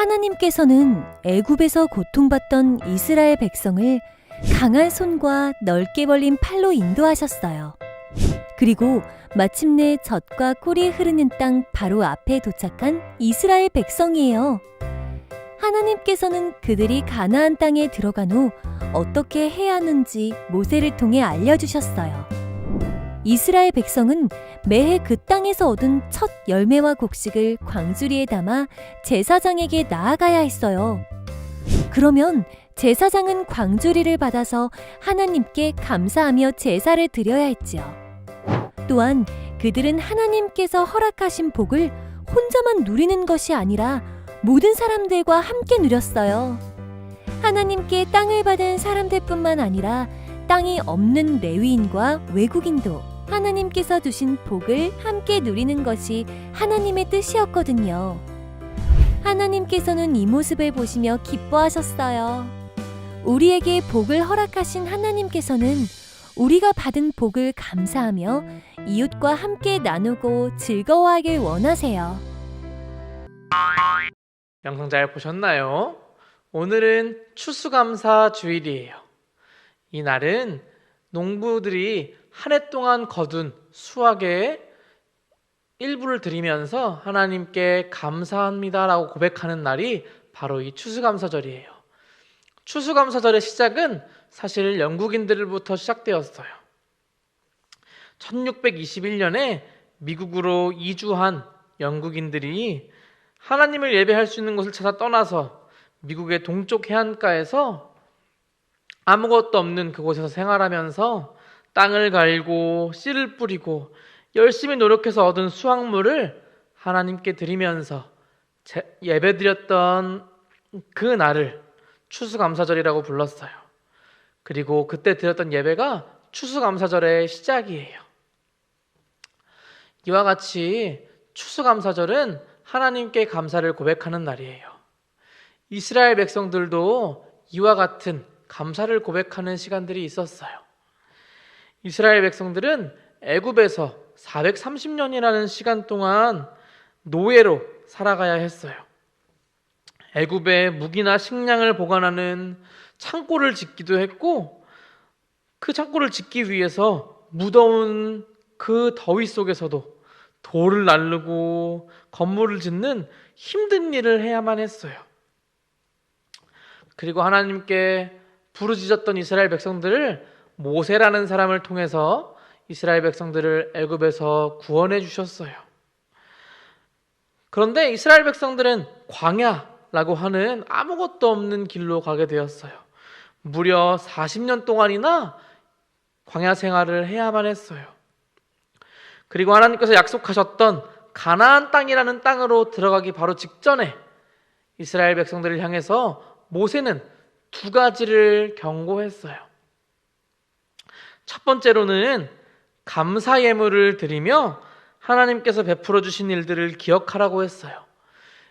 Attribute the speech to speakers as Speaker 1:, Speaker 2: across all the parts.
Speaker 1: 하나님께서는 애굽에서 고통받던 이스라엘 백성을 강한 손과 넓게 벌린 팔로 인도하셨어요. 그리고 마침내 젖과 꿀이 흐르는 땅 바로 앞에 도착한 이스라엘 백성이에요. 하나님께서는 그들이 가나안 땅에 들어간 후 어떻게 해야 하는지 모세를 통해 알려주셨어요. 이스라엘 백성은 매해 그 땅에서 얻은 첫 열매와 곡식을 광주리에 담아 제사장에게 나아가야 했어요. 그러면 제사장은 광주리를 받아서 하나님께 감사하며 제사를 드려야 했지요. 또한 그들은 하나님께서 허락하신 복을 혼자만 누리는 것이 아니라 모든 사람들과 함께 누렸어요. 하나님께 땅을 받은 사람들뿐만 아니라 땅이 없는 레위인과 외국인도 하나님께서 주신 복을 함께 누리는 것이 하나님의 뜻이었거든요. 하나님께서는 이 모습을 보시며 기뻐하셨어요. 우리에게 복을 허락하신 하나님께서는 우리가 받은 복을 감사하며 이웃과 함께 나누고 즐거워하길 원하세요.
Speaker 2: 영상 잘 보셨나요? 오늘은 추수감사 주일이에요. 이 날은 농부들이 한 해 동안 거둔 수확의 일부를 드리면서 하나님께 감사합니다라고 고백하는 날이 바로 이 추수감사절이에요. 추수감사절의 시작은 사실 영국인들부터 시작되었어요. 1621년에 미국으로 이주한 영국인들이 하나님을 예배할 수 있는 곳을 찾아 떠나서 미국의 동쪽 해안가에서 아무것도 없는 그곳에서 생활하면서 땅을 갈고 씨를 뿌리고 열심히 노력해서 얻은 수확물을 하나님께 드리면서 예배드렸던 그 날을 추수감사절이라고 불렀어요. 그리고 그때 드렸던 예배가 추수감사절의 시작이에요. 이와 같이 추수감사절은 하나님께 감사를 고백하는 날이에요. 이스라엘 백성들도 이와 같은 감사를 고백하는 시간들이 있었어요. 이스라엘 백성들은 애굽에서 430년이라는 시간 동안 노예로 살아가야 했어요. 애굽에 무기나 식량을 보관하는 창고를 짓기도 했고, 그 창고를 짓기 위해서 무더운 그 더위 속에서도 돌을 나르고 건물을 짓는 힘든 일을 해야만 했어요. 그리고 하나님께 부르짖었던 이스라엘 백성들을 모세라는 사람을 통해서 이스라엘 백성들을 애굽에서 구원해 주셨어요. 그런데 이스라엘 백성들은 광야라고 하는 아무것도 없는 길로 가게 되었어요. 무려 40년 동안이나 광야 생활을 해야만 했어요. 그리고 하나님께서 약속하셨던 가나안 땅이라는 땅으로 들어가기 바로 직전에 이스라엘 백성들을 향해서 모세는 두 가지를 경고했어요. 첫 번째로는 감사 예물을 드리며 하나님께서 베풀어 주신 일들을 기억하라고 했어요.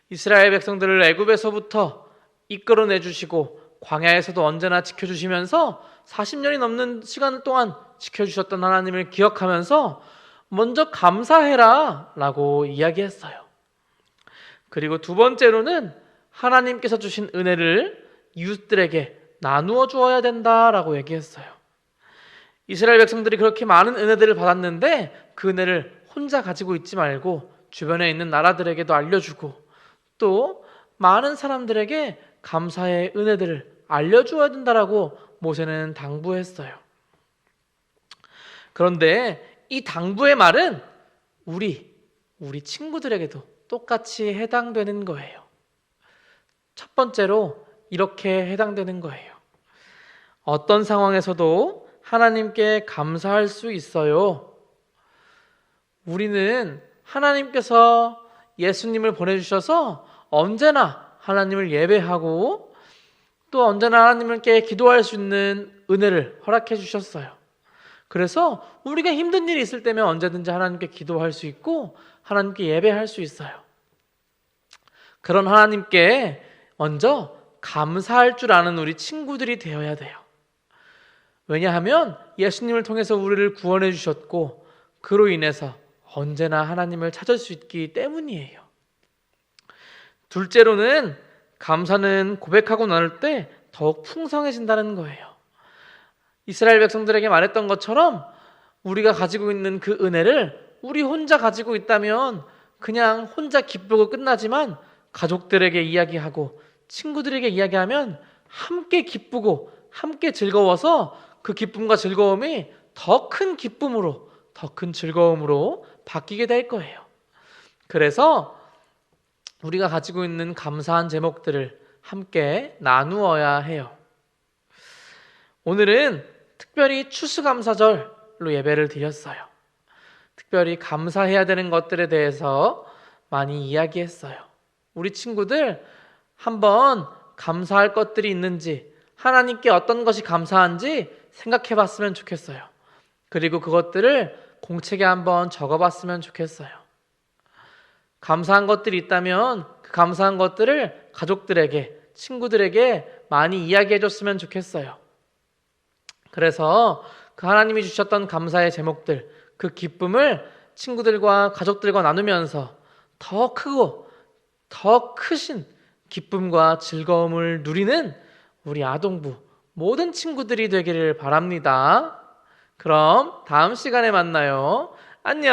Speaker 2: 이스라엘 백성들을 애굽에서부터 이끌어내 주시고 광야에서도 언제나 지켜주시면서 40년이 넘는 시간 동안 지켜주셨던 하나님을 기억하면서 먼저 감사해라 라고 이야기했어요. 그리고 두 번째로는 하나님께서 주신 은혜를 이웃들에게 나누어 주어야 된다라고 얘기했어요. 이스라엘 백성들이 그렇게 많은 은혜들을 받았는데 그 은혜를 혼자 가지고 있지 말고 주변에 있는 나라들에게도 알려주고 또 많은 사람들에게 감사의 은혜들을 알려주어야 된다라고 모세는 당부했어요. 그런데 이 당부의 말은 우리 친구들에게도 똑같이 해당되는 거예요. 첫 번째로 이렇게 해당되는 거예요. 어떤 상황에서도 하나님께 감사할 수 있어요. 우리는 하나님께서 예수님을 보내주셔서 언제나 하나님을 예배하고 또 언제나 하나님께 기도할 수 있는 은혜를 허락해 주셨어요. 그래서 우리가 힘든 일이 있을 때면 언제든지 하나님께 기도할 수 있고 하나님께 예배할 수 있어요. 그런 하나님께 먼저 감사할 줄 아는 우리 친구들이 되어야 돼요. 왜냐하면 예수님을 통해서 우리를 구원해 주셨고 그로 인해서 언제나 하나님을 찾을 수 있기 때문이에요. 둘째로는 감사는 고백하고 나눌 때 더욱 풍성해진다는 거예요. 이스라엘 백성들에게 말했던 것처럼 우리가 가지고 있는 그 은혜를 우리 혼자 가지고 있다면 그냥 혼자 기쁘고 끝나지만 가족들에게 이야기하고 친구들에게 이야기하면 함께 기쁘고 함께 즐거워서 그 기쁨과 즐거움이 더 큰 기쁨으로, 더 큰 즐거움으로 바뀌게 될 거예요. 그래서 우리가 가지고 있는 감사한 제목들을 함께 나누어야 해요. 오늘은 특별히 추수감사절로 예배를 드렸어요. 특별히 감사해야 되는 것들에 대해서 많이 이야기했어요. 우리 친구들 한번 감사할 것들이 있는지, 하나님께 어떤 것이 감사한지 생각해 봤으면 좋겠어요. 그리고 그것들을 공책에 한번 적어 봤으면 좋겠어요. 감사한 것들이 있다면 그 감사한 것들을 가족들에게, 친구들에게 많이 이야기해 줬으면 좋겠어요. 그래서 그 하나님이 주셨던 감사의 제목들, 그 기쁨을 친구들과 가족들과 나누면서 더 크고 더 크신 기쁨과 즐거움을 누리는 우리 아동부 모든 친구들이 되기를 바랍니다. 그럼 다음 시간에 만나요. 안녕.